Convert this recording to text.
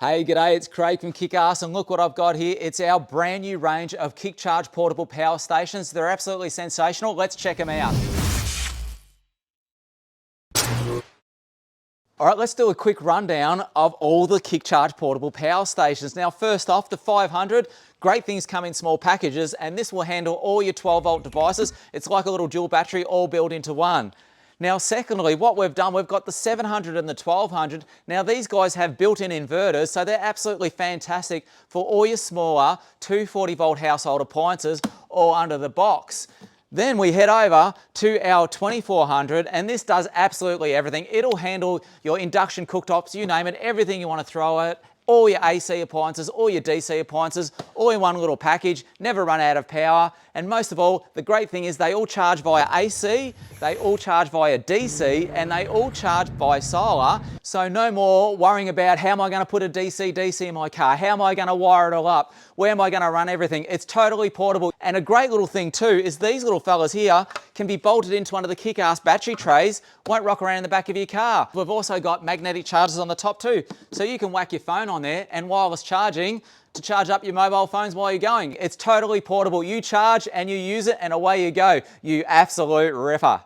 Hey, g'day, it's Craig from KickAss, and look what I've got here. It's our brand new range of KickCharge portable power stations. They're absolutely sensational. Let's check them out. All right, let's do a quick rundown of all the KickCharge portable power stations. Now, first off, the 500. Great things come in small packages, and this will handle all your 12-volt devices. It's like a little dual battery all built into one. Now, secondly, what we've done, we've got the 700 and the 1200. Now, these guys have built-in inverters, so they're absolutely fantastic for all your smaller 240-volt household appliances all under the box. Then we head over to our 2400, and this does absolutely everything. It'll handle your induction cooktops, you name it, everything you want to throw at it. All your AC appliances, all your DC appliances, all in one little package, never run out of power. And most of all, the great thing is they all charge via AC, they all charge via DC, and they all charge by solar. So no more worrying about how am I going to put a DC in my car? How am I going to wire it all up? Where am I going to run everything? It's totally portable. And a great little thing too is these little fellas here can be bolted into one of the KickAss battery trays, won't rock around in the back of your car. We've also got magnetic chargers on the top too, so you can whack your phone on there and wireless charging to charge up your mobile phones while you're going. It's totally portable. You charge and you use it and away you go. You absolute ripper.